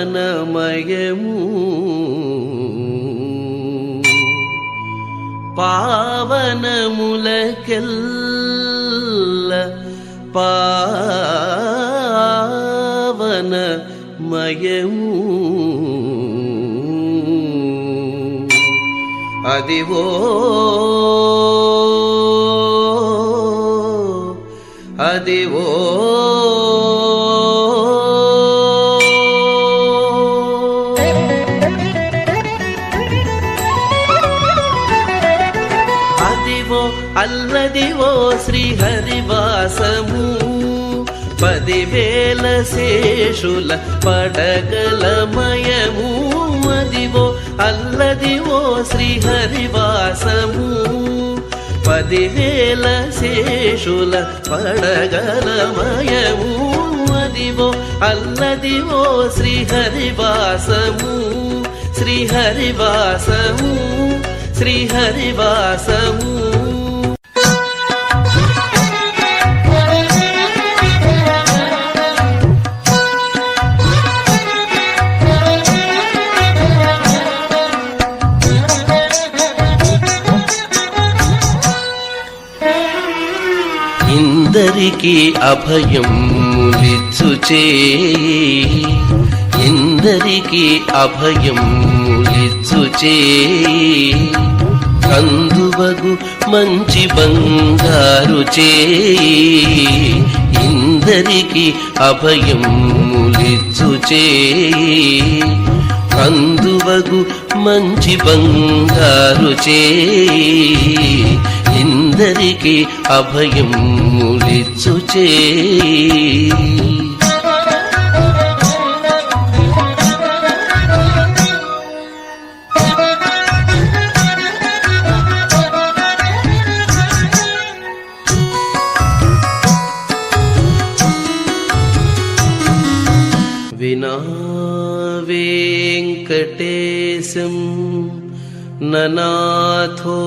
పావనమయము పావనములకెల్ల పావనమయము అదివో అదివో అదివో అల్లదివో శ్రీహరివాసము 10,000 శేషుల పడగలమయము అదివో అల్లదివో శ్రీహరివాసము 10,000 శేషుల పడగలమయము అదివో అల్లదివో శ్రీహరివాసము శ్రీహరివాసము శ్రీహరివాసము ఇందరికి అభయములిచ్చుచే ఇందరికి అభయములిచ్చుచే కందువగు మంచి బంగారు చే ఇందరికి అభయములిచ్చుచే కందువగు మంచి బంగారు చే ఇందరికి అభయములిచ్చుచే వినా వెంకటేశం ననాథో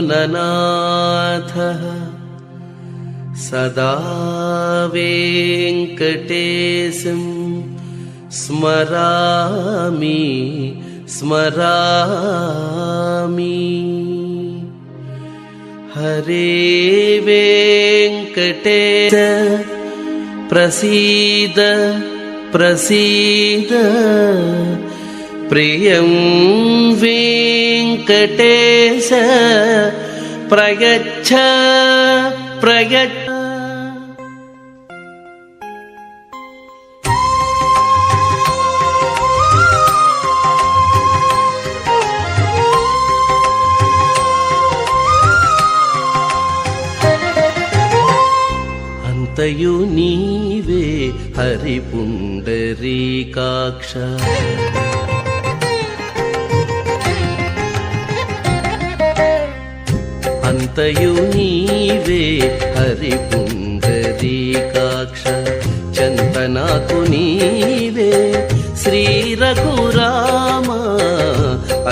ననాథః సదా వెంకటేశం స్మరామి స్మరామి హరే వెంకటేశ ప్రసీద ప్రసీద ప్రియం వెంకటేశ ప్రయచ్ఛ ప్రయచ్ఛ అంతయు నీవే హరి పుండరీకాక్ష అంతయు నీవే హరి పుండరీకాక్ష చంతనాకు నీవే శ్రీ రఘురామ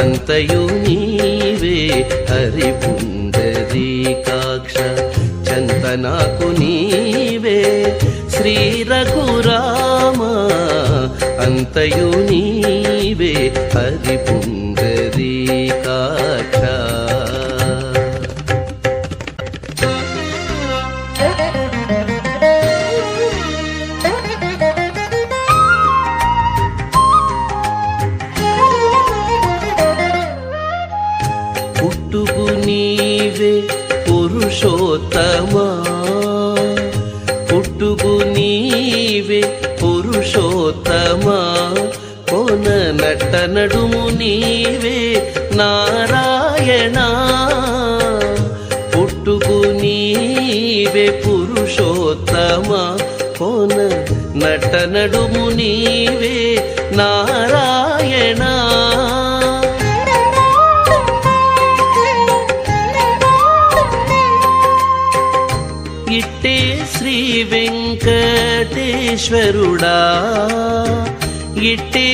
అంతయు నీవే హరి పుండరీకాక్ష చంతనాకు నీవే శ్రీ రఘురామ అంతయు నీవే హరి పుండరీకాక్ష పుట్టుకు నీవే పురుషోత్తమా పుట్టుకు నీవే పురుషోత్తమా కోన నట్ట నడుము నీవే నారాయణ పుట్టుకు నీవే పురుషోత్తమా కోన నట్ట నడుము నీవే నారాయణ ఇట్టే శ్రీ వెంకటేశ్వరుడా ఇట్టే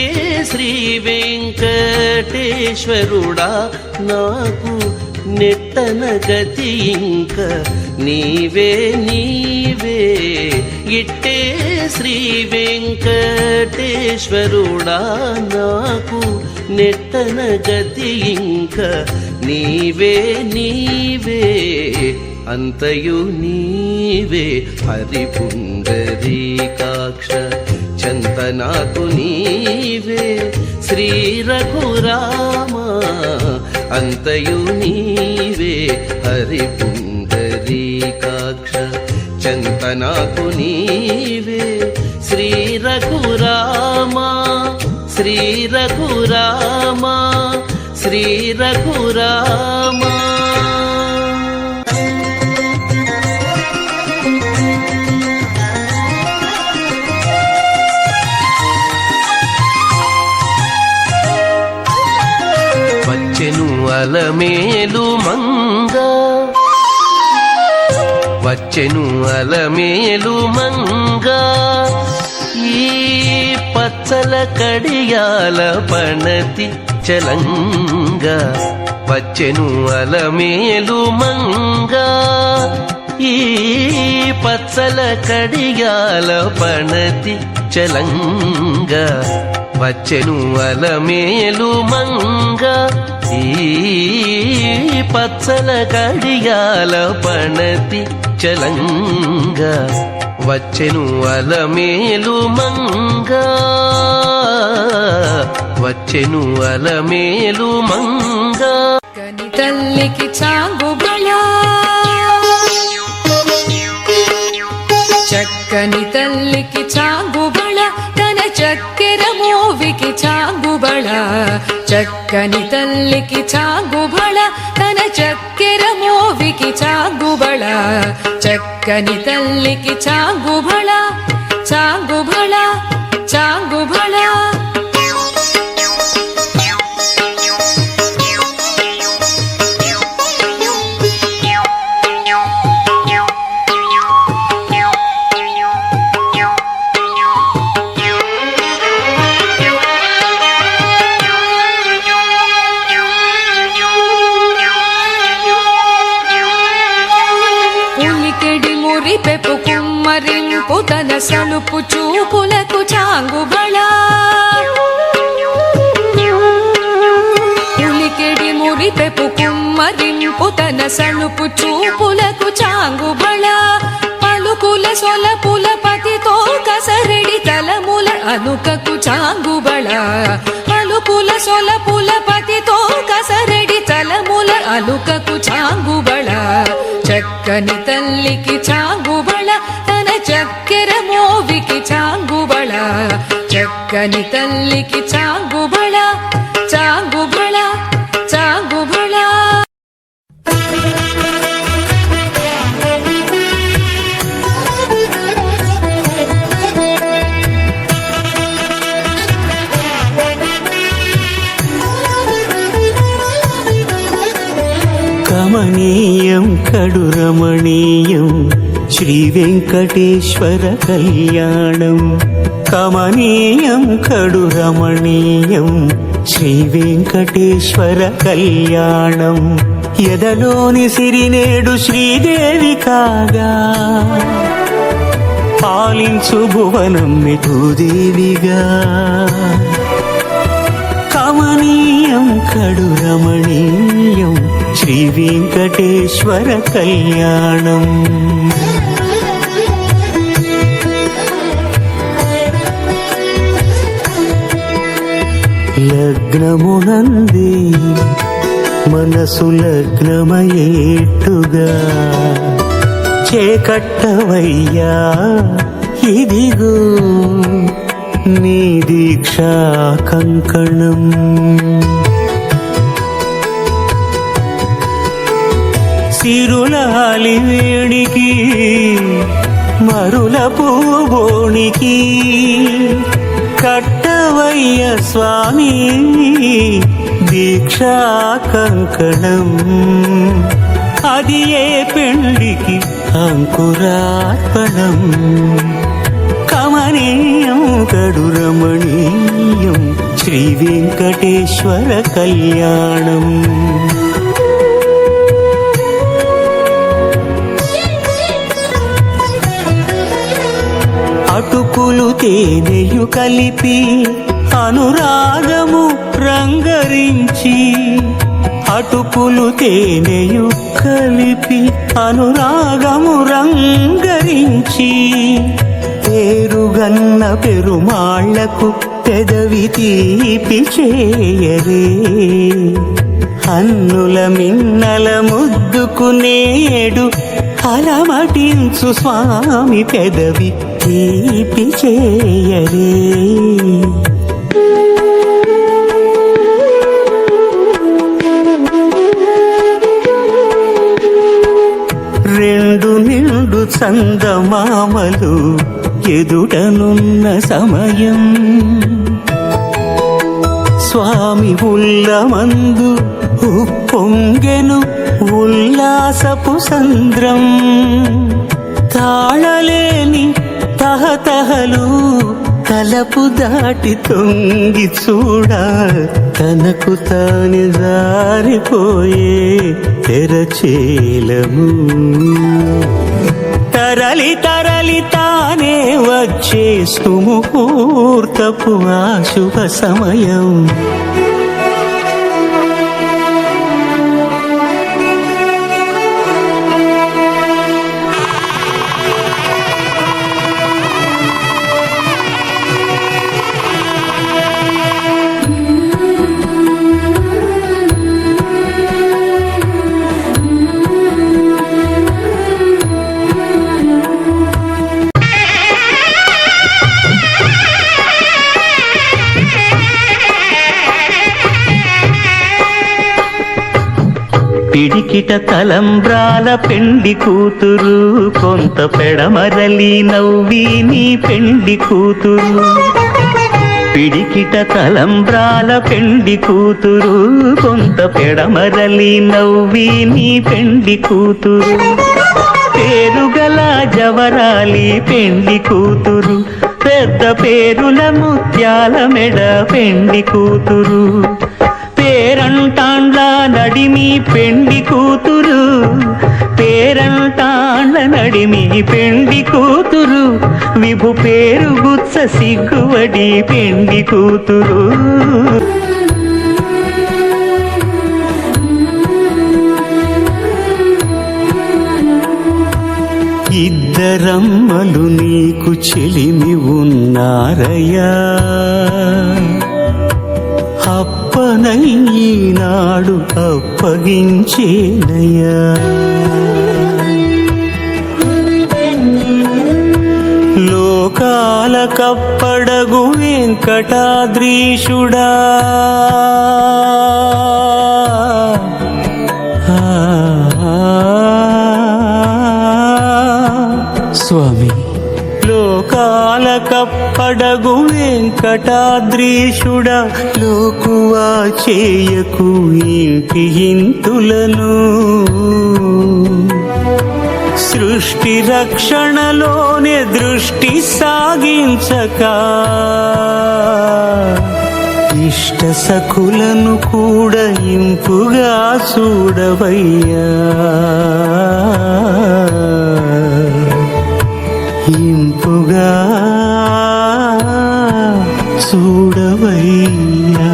శ్రీ వెంకటేశ్వరుడా నాకు నెట్టన గతి ఇంక నీవే నీవే ఇట్టే శ్రీ వెంకటేశ్వరుడా నాకు నెట్టన గతి ఇంక నీవే నీవే అంతయు నీవే హరి పుండరీకాక్ష చంత నాకు నీవే శ్రీ రఘురామ అంతయు నీవే హరి పుండరీకాక్ష చంత నాకు నీవే శ్రీ రఘురామ శ్రీ రఘురామ శ్రీ రఘురామ. వచ్చెను అలమేలు మంగ వచ్చెను అలమేలు మంగ ఈ పచ్చల కడియాల పణతి చలంగ వచ్చెను అలమేలు మంగ ఈ పచ్చల కడియాల పణతి చలంగ వచ్చెను అలమేలు మంగ ఈ పచ్చల కడియాల పణతి చలంగ వచ్చెను అలమేలు మంగ వచ్చెను అలమేలు మంగ. కని తల్లికి చాంగుబళ చక్కని తల్లికి చాంగుబళ తన చక్కెర మోవికి చాంగుబళ చక్కని తల్లికి చాంగుబళ తన చక్కెర మోవికి చాంగుబళ చక్కని తల్లికి చాంగుబళ చాంగుబళ చాంగుబళ. పెపు కుమ్మరింపు తన సలుపు చూపులకు చాంగుబళ ఉలికెడి మురి పెపు కుమ్మరింపు తన సలుపు చూపులకు చాంగుబళ పలుకుల సొలపుల పతితో కసరెడి తలముల అనుకకు చాంగుబళ పలుకుల సొలపుల పతితో కసరెడి తలముల అనుకకు చాంగుబళ చక్కని తల్లికి చాంగుబళ తన చక్కెర మోవికి చాంగుబళ చక్కని తల్లికి చాంగుబళ చాంగుబళ చాంగుబళ. కమనీయం కడు రమణీయం శ్రీ వెంకటేశ్వర కళ్యాణం కమనీయం కడు రమణీయం శ్రీ వెంకటేశ్వర కళ్యాణం ఎదలోని సిరినేడు శ్రీదేవి కాగా పాలించు భువనం మిఠుదేవిగా కమనీయం కడు రమణీయం శ్రీ వెంకటేశ్వర కళ్యాణం. లగ్నమునంది మనసు లగ్నమయేట్టుగా చేకట్టవయ్యా ఇదిగో నీ దీక్షా కంకణం. సిరులాలి వేణికి మరుల పూబోణికి కట్టవయ్య స్వామి దీక్షా కంకణం. అది ఏ పెండికి అంకురార్పణం కమనీయం కడు రమణీయం శ్రీ వెంకటేశ్వర కళ్యాణం. తేనెయు కలిపి అనురాగము రంగరించి అటుకులు తేనెయు కలిపి అనురాగము రంగరించి పేరుగన్న పెరుమాళ్లకు పెదవి తీపి చేయరే అన్నుల మిన్నల ముద్దుకు నేడు అలమటించు స్వామి పెదవి తీపి చేయరే రెండు నిండు చందమామలు ఎదుటనున్న సమయం స్వామి ఉల్లమందు ఉప్పొంగెను ఉల్లాసపు సంద్రం తాళలేని తహతహలు తలపు దాటి తొంగి చూడ తనకు తాను జారిపోయే తెరచేలము తరలి తరలి తానే వచ్చే సుముహూర్తపు ఆ శుభ సమయం పిడికిట తలంబ్రాల పెండి కూతురు కొంత పెడమరలి నవ్వి నీ పెండి కూతురు పిడికిట తలంబ్రాల పెండి కూతురు కొంత పెడమరలి నవ్వి నీ పెండి కూతురు పేరుగల జవరాలి పెండి కూతురు పెద్ద పేరుల ముత్యాల మెడ పెండి కూతురు పేరంటాండ్ల నడిమి పెండి కూతురు పేరంటాండ్ల నడిమి పెండి కూతురు విభు పేరు గుత్స సిగ్గువడి పెండి కూతురు ఇద్దరమ్మలు నీకు చెలిమి ఉన్నారయ్యా అప్పనయ్యనాడు అప్పగించేనయ్యా లోకాల కప్పడగు వెంకటాద్రీషుడా స్వామి లోకాల కప్పడగు వెంకటాద్రీషుడా లోకువా చేయకు ఇంటి ఇంతులను సృష్టి రక్షణలోనే దృష్టి సాగించక ఇష్ట సఖులను కూడా ఇంపుగా చూడవయ్యా ఇంపుగా చూడవయ్యా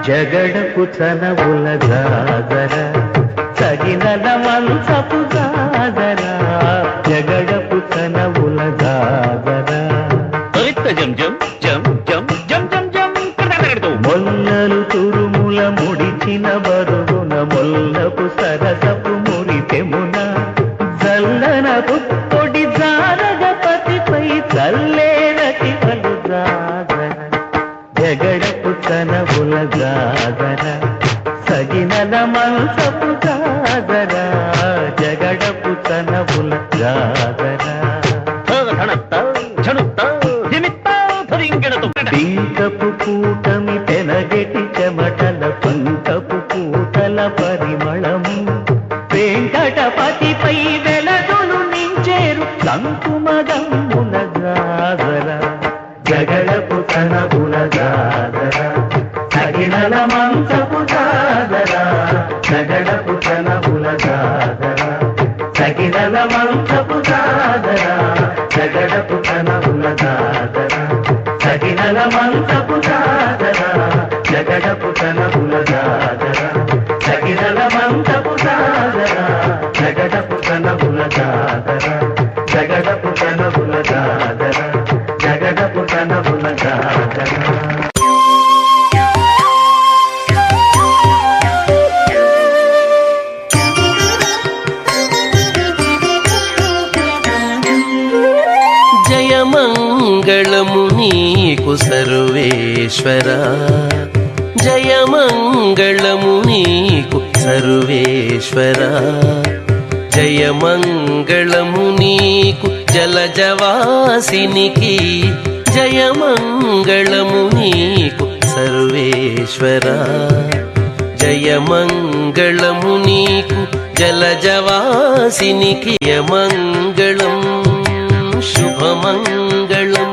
జగడపు చనవుల జాగర తగినల మంచపు జాగర జగడపు చనవుల జాగర జం జం జం జం జం జం జం మొల్లలు తురుముల ముడిచిన బరుగున మొల్లపు సరసపు మురితెమున చల్లనపు పొడి జారగపతిపై చల్లేనటి పలు జాగర జగడపు చనవుల జాగర సగినల మంచపు జాగర జగడపు చనవుల జాగర పింకపు కూటమి పెనగెటి చెమటల పింకపు కూటల పరి మంచపు జాగర జగడపు తనవుల జాగర సగినల మంచపు జాగర జగడపు తనవుల జాగర సగినల మంచపు జాగర జగడపు తనవుల జాగర సగినల మంచపు జాగర జగడపు తనవుల జాగర జగడపు తనవుల జాగర జగడపు తనవుల జాగర జయమంగళము నీకు సర్వేశ్వరా జయమంగళము నీకు సర్వేశ్వరా జయమంగళము నీకు జలజవాసినికి జయమంగళము నీకు సర్వేశ్వరా జయమంగళము నీకు జలజవాసినికి మంగళం శుభమంగళం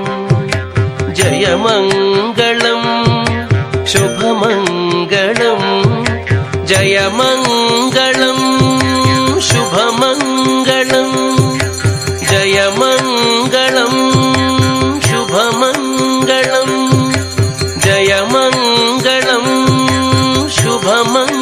జయమంగళం శుభమంగళం జయమంగళం శుభమంగళం జయమంగళం శుభమంగళం జయమంగళం శుభమంగళం